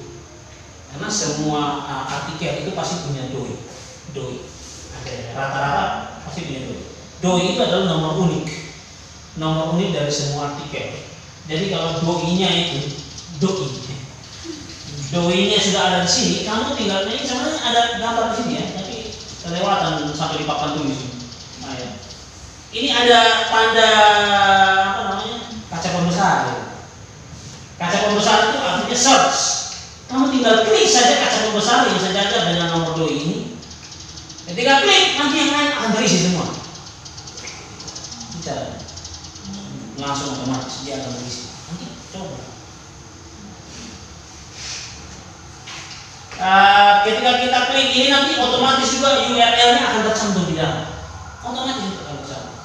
karena semua artikel itu pasti punya doi. Rata-rata pasti punya doi. Doi itu adalah nomor unik dari semua artikel. Jadi kalau doi-nya itu doi-nya sudah ada di sini, kamu tinggal ini sebenarnya ada gambar di sini ya, tapi kelewatan sampai di papan tulis. Nah, ya. Ini ada tanda apa namanya? Kaca pembesar. Kaca pembesar itu artinya search. Kamu tinggal klik saja kaca pembesar yang sejajar dengan nomor doi ini. Ketika klik, nanti yang lain akan terisi semua. Bisa langsung otomatis dia akan terisi. Nanti coba. Ketika kita klik ini nanti otomatis juga URL-nya akan tercantum di dalam. Otomatis itu akan tercantum.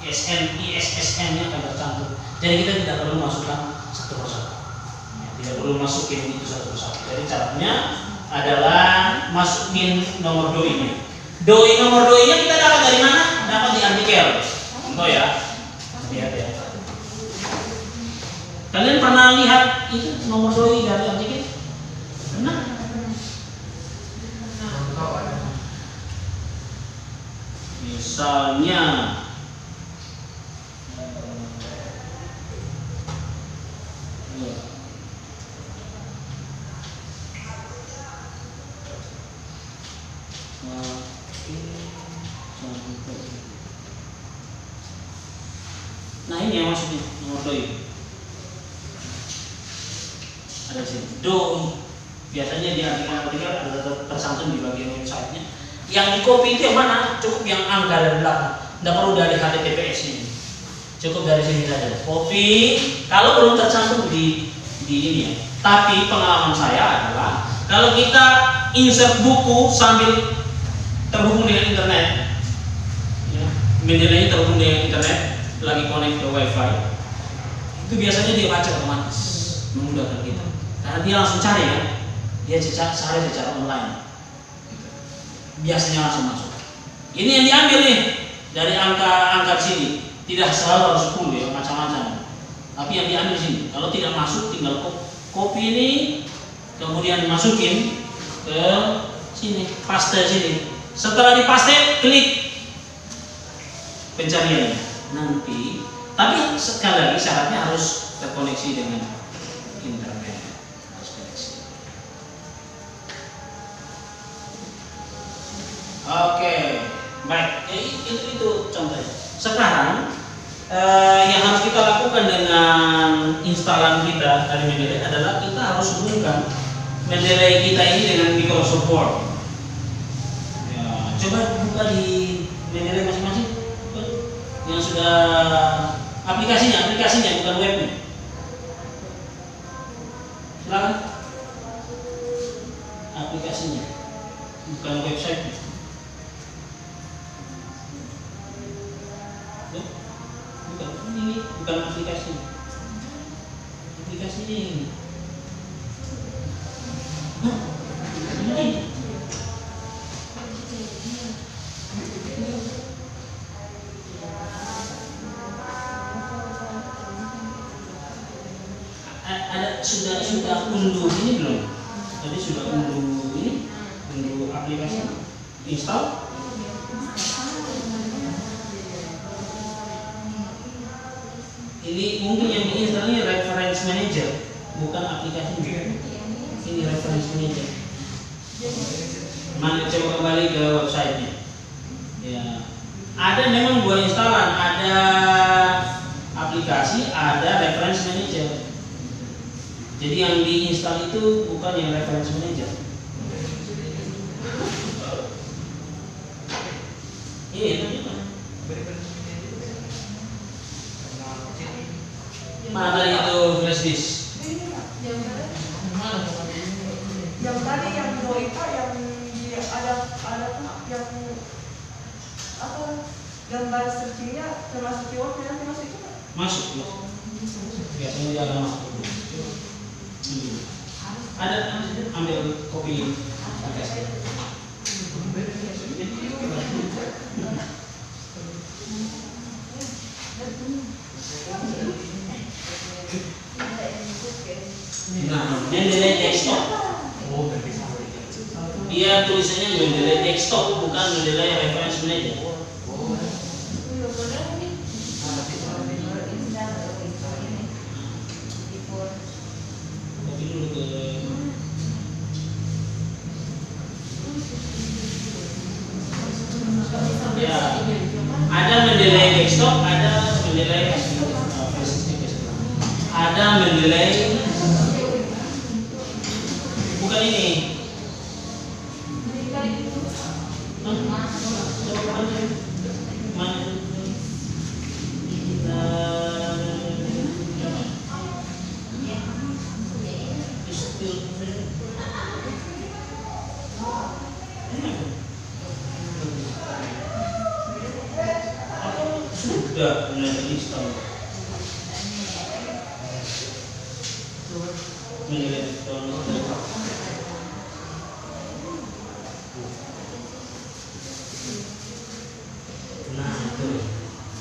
ISSN-nya akan tercantum. Jadi kita tidak perlu masukkan satu persatu. Tidak perlu masukin itu satu persatu. Jadi caranya adalah masukin nomor doi-nya. Nomor doi-nya kita dapat dari mana? Dapat di artikel. Contoh ya. Lihat ya. Kalian pernah lihat itu nomor doi dari artikel? Pernah? Misalnya nah ini yang maksudnya nomor doi. Ada di sini doi. Biasanya di artikel ada tercantum di bagian websitenya. Yang di copy itu yang mana? Cukup yang angka dari belakang. Tidak perlu dari HTTPS ini. Cukup dari sini saja. Copy. Kalau belum tercantum di ini ya. Tapi pengalaman saya adalah kalau kita insert buku sambil terhubung dengan internet, ya, medianya terhubung dengan internet, lagi connect ke wifi, itu biasanya dia baca otomatis, memudahkan kita. Karena dia langsung cari kan, dia cari secara online. Biasanya langsung masuk. Ini yang diambil nih dari angka sini, tidak selalu harus 10 ya, macam-macam. Tapi yang diambil sini, kalau tidak masuk tinggal copy ini, kemudian masukin ke sini, paste sini. Setelah dipaste, klik pencariannya. Nanti, tapi sekali lagi syaratnya harus terkoneksi dengan internet. Harus koneksi. Oke, baik. Itu contohnya. Sekarang yang harus kita lakukan dengan instalan kita dari Mendeley adalah kita harus hubungkan Mendeley kita ini dengan Microsoft Word. Coba buka di Mendeley masing-masing yang sudah aplikasinya bukan webnya. Silakan. Aplikasinya bukan website. Bukan ini, bukan aplikasi. Aplikasinya ini. Ini. Sudah unduh ini belum? Tadi sudah unduh aplikasi, install. Ini mungkin yang diinstal ini reference manager, bukan aplikasi. Ini reference manager. Mana coba kembali ke websitenya. Ya, ada memang dua instalan, ada aplikasi, ada reference manager. Jadi yang diinstal itu bukan yang reference manager. Ini mana itu flash disk? Yang tadi yang Doita yang ada yang apa gambar searchingnya termasuk keywordnya nanti masuk itu kan? Masuk. Biasanya dia akan masuk. Ada ambil kopi aplikasi. kan tulisannya mendelay desktop, bukan mendelay reference manager. Tapi dulu ke ya, ada mendelay desktop, ada mendelay ada mendelay bukan ini. Sudah install. Nah, itu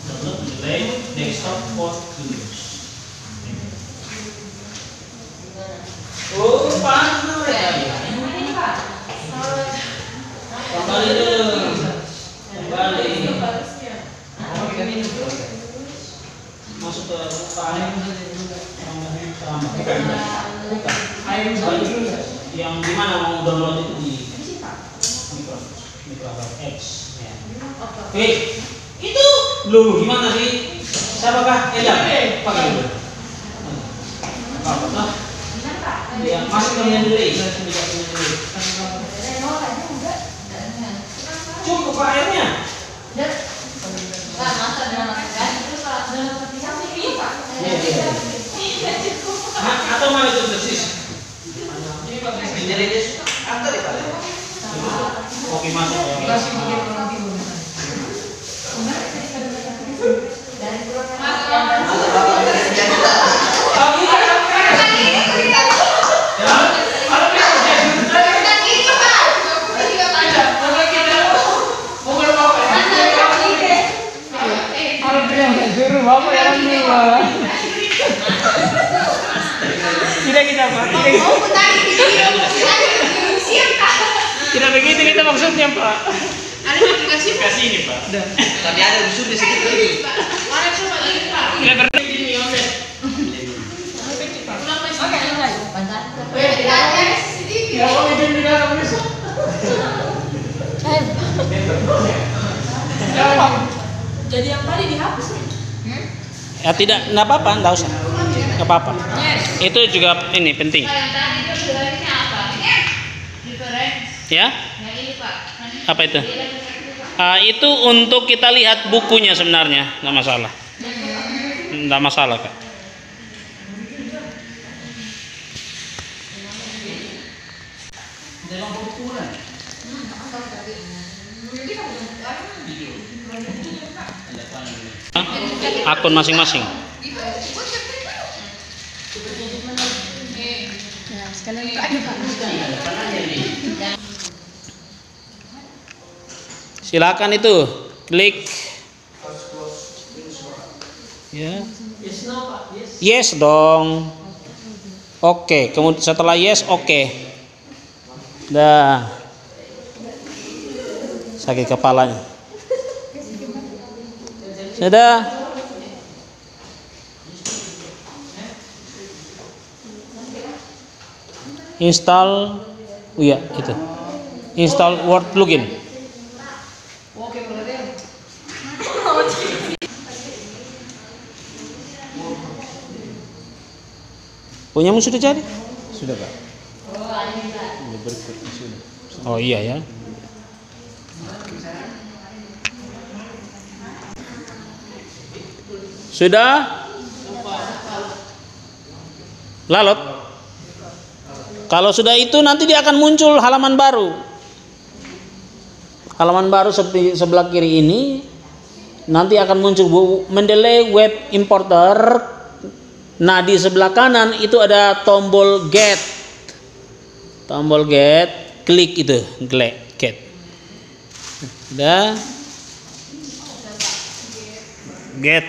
download mendelay desktop for Windows. Oh, panas ya. Kembali dulu. Kembali. Masuk ke yang dimana mau download itu di Microsoft Edge ya. Oke, itu lu gimana sih? Siapakah? Pakai dulu. Apa? Ya, masih kalian dulu. Cukup Pak airnya. Atau mau itu persis? Oke, masuk. Tidak kita Pak. Tidak begitu kita maksudnya Pak. Ada aplikasi ini Pak. Tapi ada busur di situ lagi. mana coba lagi Pak? Tidak berarti ini ondet. Ya, mau izin di dalam bisa. Jadi yang tadi dihapus nih. Ya tidak, enggak apa-apa, enggak usah. Enggak apa-apa. Itu juga ini penting. Yang tadi itu sebenarnya apa? Reference. Ya? Yang ini Pak. Apa itu? Itu untuk kita lihat bukunya sebenarnya, enggak masalah. Enggak masalah, Kak. Akun masing-masing. Silakan itu klik. Ya. Yes dong. Oke, kemudian setelah yes oke. Dah. Sakit kepalanya. Sudah. Install, oh iya itu. Install Word plugin. Punyamu sudah jadi? Sudah Pak. Oh iya ya. Sudah? Lalot. Kalau sudah itu nanti dia akan muncul halaman baru. Halaman baru seperti sebelah kiri ini nanti akan muncul Mendeley Web Importer. Nah, di sebelah kanan itu ada tombol get. Tombol get, klik itu, get. Sudah. Get.